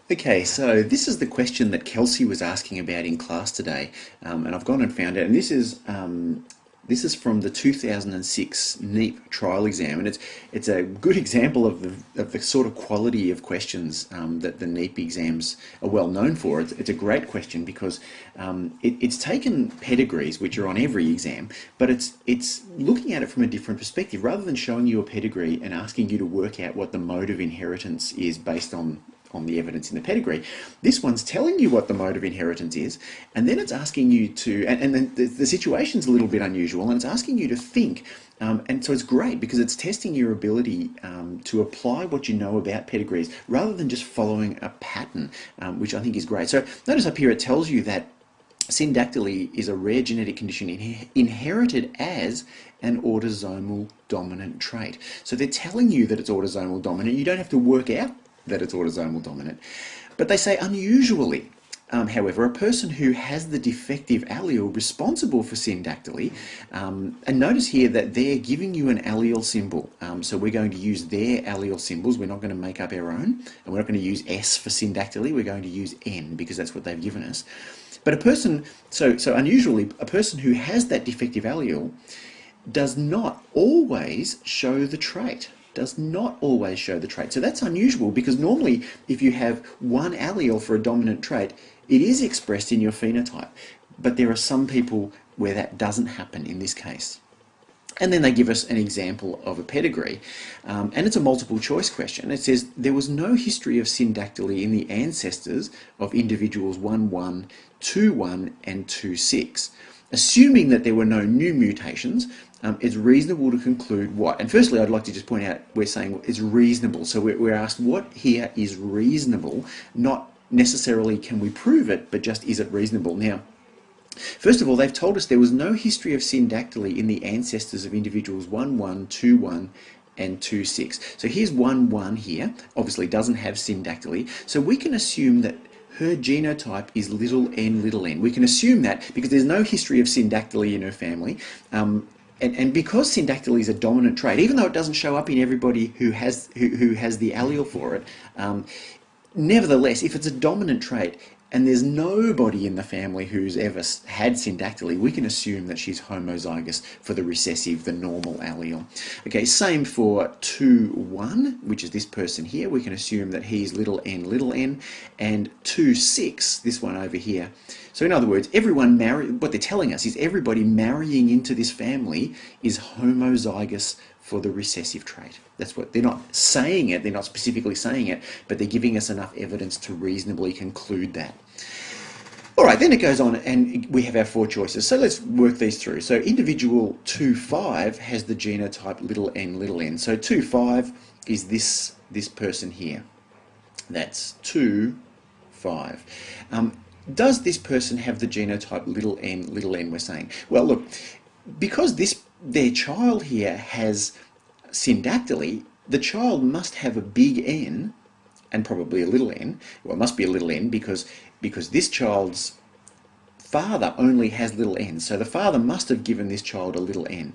Okay, so this is the question that Kelsey was asking about in class today, and I've gone and found it. And this is from the 2006 NEEP trial exam, and it's a good example of the sort of quality of questions that the NEEP exams are well known for. It's a great question because it's taken pedigrees, which are on every exam, but it's looking at it from a different perspective. Rather than showing you a pedigree and asking you to work out what the mode of inheritance is based on the evidence in the pedigree. This one's telling you what the mode of inheritance is, and then it's asking you to, and then the situation's a little bit unusual, and it's asking you to think, and so it's great because it's testing your ability to apply what you know about pedigrees rather than just following a pattern, which I think is great. So notice up here it tells you that syndactyly is a rare genetic condition inherited as an autosomal dominant trait. So they're telling you that it's autosomal dominant. You don't have to work out that it's autosomal dominant. But they say unusually, however, a person who has the defective allele responsible for syndactyly, and notice here that they're giving you an allele symbol. So we're going to use their allele symbols. We're not going to make up our own, and we're not going to use S for syndactyly. We're going to use N because that's what they've given us. But a person, so unusually, a person who has that defective allele does not always show the trait. Does not always show the trait. So that's unusual because normally if you have one allele for a dominant trait, it is expressed in your phenotype. But there are some people where that doesn't happen in this case. And then they give us an example of a pedigree, and it's a multiple choice question. It says, there was no history of syndactyly in the ancestors of individuals 1-1, 2-1, and 2-6. Assuming that there were no new mutations, it's reasonable to conclude what? And firstly, I'd like to just point out, we're saying it's reasonable. So we're asked what here is reasonable, not necessarily can we prove it, but just is it reasonable? Now, first of all, they've told us there was no history of syndactyly in the ancestors of individuals 1-1, 2-1, and 2-6. So here's 1-1 here, obviously doesn't have syndactyly. So we can assume that her genotype is little n. We can assume that because there's no history of syndactyly in her family. And because syndactyly is a dominant trait, even though it doesn't show up in everybody who has the allele for it, nevertheless, if it's a dominant trait and there's nobody in the family who's ever had syndactyly, we can assume that she's homozygous for the recessive, the normal allele. Okay, same for 2-1, which is this person here. We can assume that he's little n, and 2-6, this one over here. So in other words, what they're telling us is everybody marrying into this family is homozygous for the recessive trait. That's what they're not saying it, they're not specifically saying it, but they're giving us enough evidence to reasonably conclude that. All right, then it goes on and we have our four choices. So let's work these through. So individual 2-5 has the genotype little n. So 2-5 is this person here. That's 2-5. Does this person have the genotype little n, we're saying? Well, look, because their child here has syndactyly, the child must have a big N and probably a little n. Well, it must be a little n because this child's father only has little n. So the father must have given this child a little n.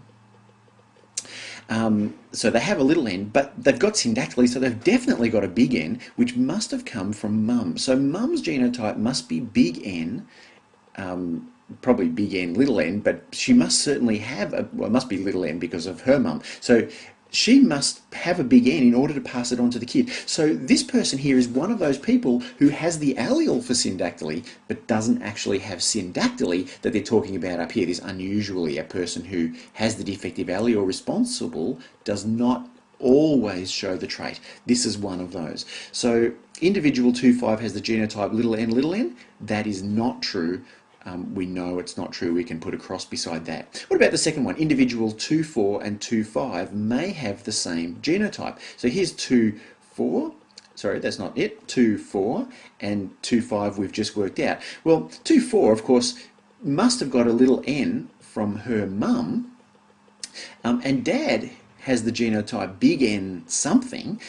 So they have a little n, but they've got syndactyly, so they've definitely got a big N, which must have come from mum. So mum's genotype must be big N, probably big N, little n, but she must certainly have it must be little n because of her mum. So she must have a big N in order to pass it on to the kid. So this person here is one of those people who has the allele for syndactyly, but doesn't actually have syndactyly that they're talking about up here. This unusually, a person who has the defective allele responsible does not always show the trait. This is one of those. So individual 2-5 has the genotype little n. That is not true. We know it's not true. We can put a cross beside that. What about the second one? Individual 2-4 and 2-5 may have the same genotype. So here's 2-4. Sorry, that's not it. 2-4 and 2-5 we've just worked out. Well, 2-4, of course, must have got a little n from her mum, and dad has the genotype big N something.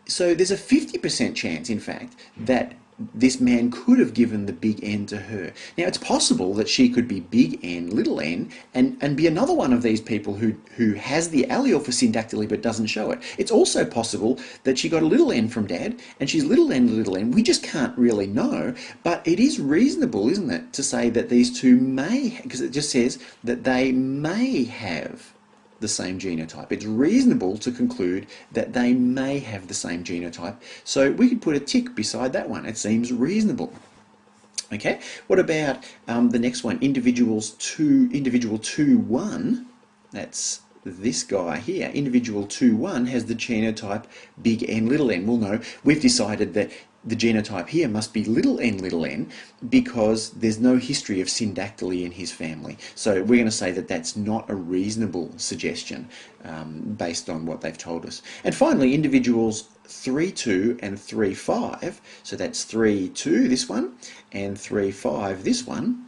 So there's a 50% chance, in fact, that this man could have given the big N to her. Now, it's possible that she could be big N, little n, and be another one of these people who has the allele for syndactyly but doesn't show it. It's also possible that she got a little n from dad, and she's little n, little n. We just can't really know, but it is reasonable, isn't it, to say that these two may, because it just says that they may have the same genotype. It's reasonable to conclude that they may have the same genotype. So we could put a tick beside that one. It seems reasonable. Okay, what about the next one? Individual 2-1, that's this guy here. Individual 2-1 has the genotype big N, little n. Well, no, we've decided that the genotype here must be little n, because there's no history of syndactyly in his family. So we're going to say that that's not a reasonable suggestion based on what they've told us. And finally, individuals 3-2 and 3-5, so that's 3-2 this one and 3-5 this one,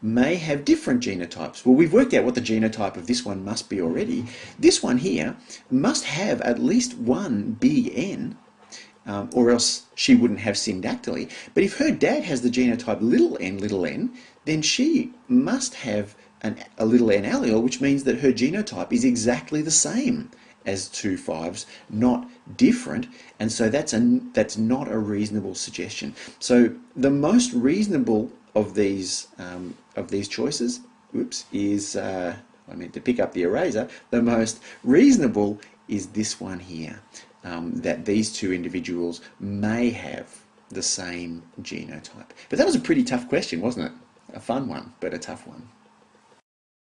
may have different genotypes. Well, we've worked out what the genotype of this one must be already. This one here must have at least one big N, or else she wouldn't have syndactyly. But if her dad has the genotype little n, then she must have a little n allele, which means that her genotype is exactly the same as 2 5s, not different, and so that's not a reasonable suggestion. So the most reasonable of these choices, is I meant to pick up the eraser. The most reasonable is this one here. That these two individuals may have the same genotype. But that was a pretty tough question, wasn't it? A fun one, but a tough one.